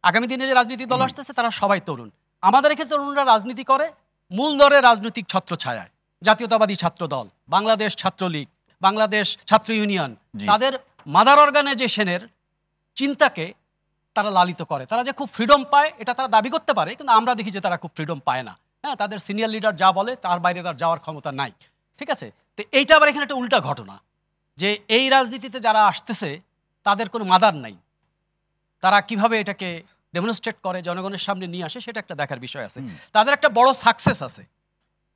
আগামী দিনে যে রাজনীতি দল আসতেছে তারা সবাই তরুণ। আমাদের এখানে তরুণরা রাজনীতি করে মূল দলের রাজনৈতিক ছত্রছায়ায়। জাতীয়তাবাদী ছাত্র দল, বাংলাদেশ ছাত্রলীগ, বাংলাদেশ ছাত্র ইউনিয়ন, তাদের মাদার অর্গানে যে সেনের চিন্তাকে তারা লালিত করে। তারা যে খুব ফ্রিডম পায় এটা তারা দাবি করতে পারে, কিন্তু আমরা দেখি যে তারা খুব ফ্রিডম পায় না। হ্যাঁ, তাদের সিনিয়র লিডার যা বলে তার বাইরে তার যাওয়ার ক্ষমতা নাই। ঠিক আছে, তো এইটা আবার এখানে একটা উল্টা ঘটনা, যে এই রাজনীতিতে যারা আসতেছে তাদের কোনো মাদার নাই। তারা কিভাবে এটাকে ডেমনস্ট্রেট করে, জনগণের সামনে নিয়ে আসে, সেটা একটা দেখার বিষয় আছে। তাদের একটা বড় সাকসেস আছে।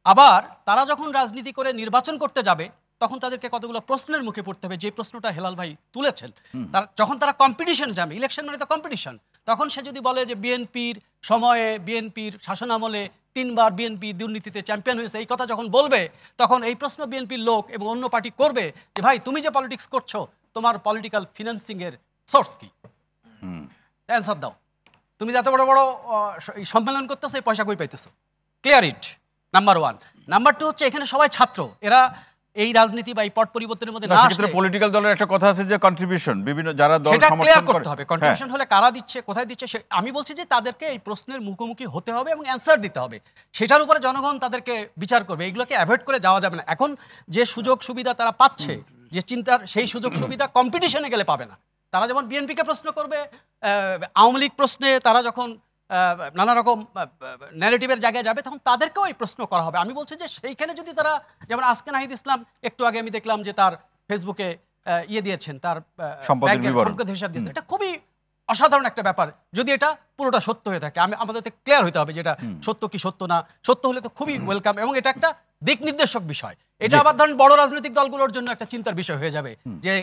আবার তারা যখন রাজনীতি করে নির্বাচন করতে যাবে তখন তাদেরকে কতগুলো প্রশ্নের মুখে পড়তে হবে, যে প্রশ্নটা হেলাল ভাই তুলেছেন। যখন তারা কম্পিটিশন যাবে, ইলেকশন মানে তো কম্পিটিশন, তখন সে যদি বলে যে বিএনপির সময়ে, বিএনপির শাসনামলে 3 বার বিএনপি দুর্নীতিতে চ্যাম্পিয়ন হয়েছে, এই কথা যখন বলবে তখন এই প্রশ্ন বিএনপির লোক এবং অন্য পার্টি করবে যে ভাই তুমি যে পলিটিক্স করছো তোমার পলিটিক্যাল ফিনান্সিং এর সোর্স কি, অ্যান্সার দাও। তুমি যে এত বড় বড় সম্মেলন করতেছো এই পয়সা কই পাইতেছো, ক্লিয়ার ইট, নাম্বার 1। নাম্বার 2 হচ্ছে এখানে সবাই ছাত্র, এরা এই রাজনীতি বা এই পট পরিবর্তনের মধ্যে না আসলে পলিটিক্যাল দলের একটা কথা আছে যে কন্ট্রিবিউশন, বিভিন্ন যারা দল সেটা সমর্থন ক্লিয়ার করে করতে হবে। কন্ট্রিবিউশন হলে কারা দিচ্ছে, কোথায় দিচ্ছে, আমি বলছি যে তাদেরকে এই প্রশ্নের মুখোমুখি হতে হবে এবং অ্যান্সার দিতে হবে। সেটার উপরে জনগণ তাদেরকে বিচার করবে। এইগুলোকে অ্যাভয়েড করে যাওয়া যাবে না। এখন যে সুযোগ সুবিধা তারা পাচ্ছে, যে চিন্তার, সেই সুযোগ সুবিধা কম্পিটিশনে গেলে পাবে না। তারা যেমন বিএনপিকে প্রশ্ন করবে, আওয়ামী লীগ প্রশ্নে তারা যখন নানা রকম ন্যারেটিভের জায়গায় যাবে তখন তাদেরকেও এই প্রশ্ন করা হবে। আমি বলছি যে সেইখানে যদি তারা, যেমন আজকে নাহিদ ইসলাম একটু আগে আমি দেখলাম যে তার ফেসবুকে দিয়েছেন, তার সম্পদের হিসাব দিয়েছেন, এটা খুবই অসাধারণ একটা ব্যাপার। যদি এটা পুরোটা সত্য হয়ে থাকে, আমাদের ক্লিয়ার হইতে হবে যে এটা সত্য কি সত্য না। সত্য হলে তো খুবই ওয়েলকাম এবং এটা একটা দিক নির্দেশক বিষয়। এটা আবার ধরেন বড় রাজনৈতিক দলগুলোর জন্য একটা চিন্তার বিষয় হয়ে যাবে যে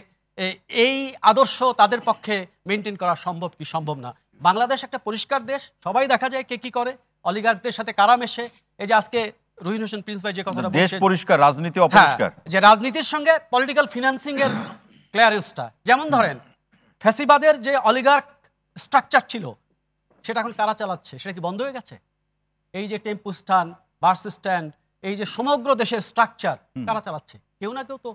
এই আদর্শ তাদের পক্ষে মেনটেন করা সম্ভব কি সম্ভব না। বাংলাদেশ একটা পরিষ্কার দেশ, সবাই দেখা যায় কে কি করে, অলিগার্কদের সাথে কারা মেশে। এই যে আজকে রহিন হোসেন প্রিন্স ভাই যে কথাটা বলছেন, দেশ পরিষ্কার, রাজনীতি অপরিষ্কার, যে রাজনীতির সঙ্গে পলিটিক্যাল ফিনান্সিং এর ক্লিয়ারেন্সটা, যেমন ধরেন ফ্যাসিবাদের যে অলিগার্ক স্ট্রাকচার ছিল সেটা এখন কারা চালাচ্ছে, সেটা কি বন্ধ হয়ে গেছে? এই যে টেম্পু স্ট্যান্ড, বাস স্ট্যান্ড, এই যে সমগ্র দেশের স্ট্রাকচার কারা চালাচ্ছে? কেউ না কেউ তো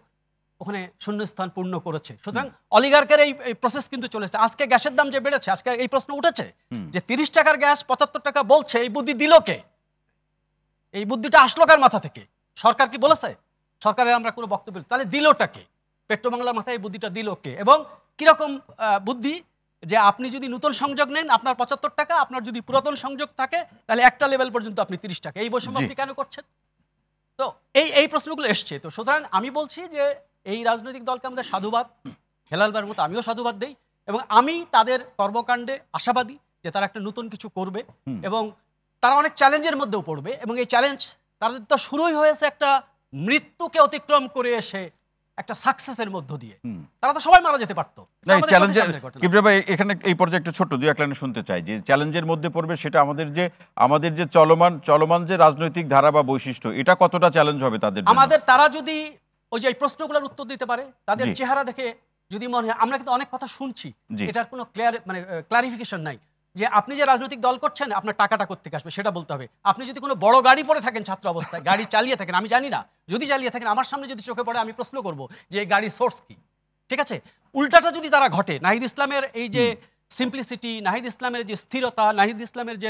ওখানে শূন্যস্থান পূর্ণ করেছে। সুতরাং অলিগার্কের এই প্রসেস কিন্তু চলেছে। আজকে গ্যাসের দাম যে বেড়েছে, আজকে এই প্রশ্ন উঠেছে যে 30 টাকার গ্যাস 75 টাকা বলছে, এই বুদ্ধি দিল কে? এই বুদ্ধিটা আসলো কার মাথা থেকে? সরকার কি বলেছে? সরকারের আমরা কোনো বক্তব্য, তাহলে দিলটাকে? পেট্রোবাংলার মাথায় এই বুদ্ধিটা দিল কে? এবং কিরকম বুদ্ধি, যে আপনি যদি নতুন সংযোগ নেন আপনার 75 টাকা, আপনার যদি পুরাতন সংযোগ থাকে তাহলে একটা লেভেল পর্যন্ত আপনি 30 টাকা। এই বৈষম্য আপনি কেন করছেন? তো এই প্রশ্নগুলো এসছে। তো সুতরাং আমি বলছি যে এই রাজনৈতিক দলকে আমাদের সাধুবাদ, হেলালবার মতো আমিও সাধুবাদ দেই, এবং আমি তাদের কর্মকাণ্ডে আশাবাদী যে তারা একটা নতুন কিছু করবে এবং তারা অনেক চ্যালেঞ্জের মধ্যেও পড়বে। এবং এই চ্যালেঞ্জ তাদের তো শুরুই হয়েছে একটা মৃত্যুকে অতিক্রম করে এসে একটা সাকসেসের মধ্য দিয়ে। তারা তো সবাই মারা যেতে পারতো। এখানে এই পর্যায়ে একটা ছোট্ট 2-1 লাইনে শুনতে চাই যে চ্যালেঞ্জের মধ্যে পড়বে সেটা আমাদের যে চলমান যে রাজনৈতিক ধারা বা বৈশিষ্ট্য, এটা কতটা চ্যালেঞ্জ হবে তাদের জন্য? আমাদের তারা যদি ওই যে প্রশ্নগুলোর উত্তর দিতে পারে, তাদের চেহারা দেখে যদি মনে হয়, আমরা কিন্তু অনেক কথা শুনছি, এটার কোনো ক্লারিফিকেশন নাই, যে আপনি যে রাজনৈতিক দল করছেন আপনার টাকাটা কোত্থেকে আসবে সেটা বলতে হবে। আপনি যদি কোনো বড় গাড়ি পরে থাকেন, ছাত্র অবস্থায় গাড়ি চালিয়ে থাকেন, আমি জানি না, যদি চালিয়ে থাকেন আমার সামনে যদি চোখে পড়ে আমি প্রশ্ন করব যে এই গাড়ির সোর্স কি। ঠিক আছে, উল্টাটা যদি তারা ঘটে, নাহিদ ইসলামের এই যে সিম্পলিসিটি, নাহিদ ইসলামের যে স্থিরতা, নাহিদ ইসলামের যে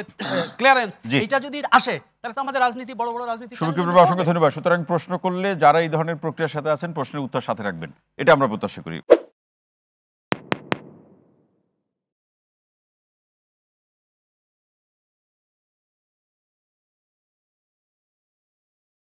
ক্লিয়ারেন্স, এটা যদি আসে তাহলে তো আমাদের রাজনীতি বড় বড় রাজনীতি। অসংখ্য ধন্যবাদ। সুতরাং প্রশ্ন করলে যারা এই ধরনের প্রক্রিয়ার সাথে আছেন প্রশ্নের উত্তর সাথে রাখবেন, এটা আমরা প্রত্যাশা করি।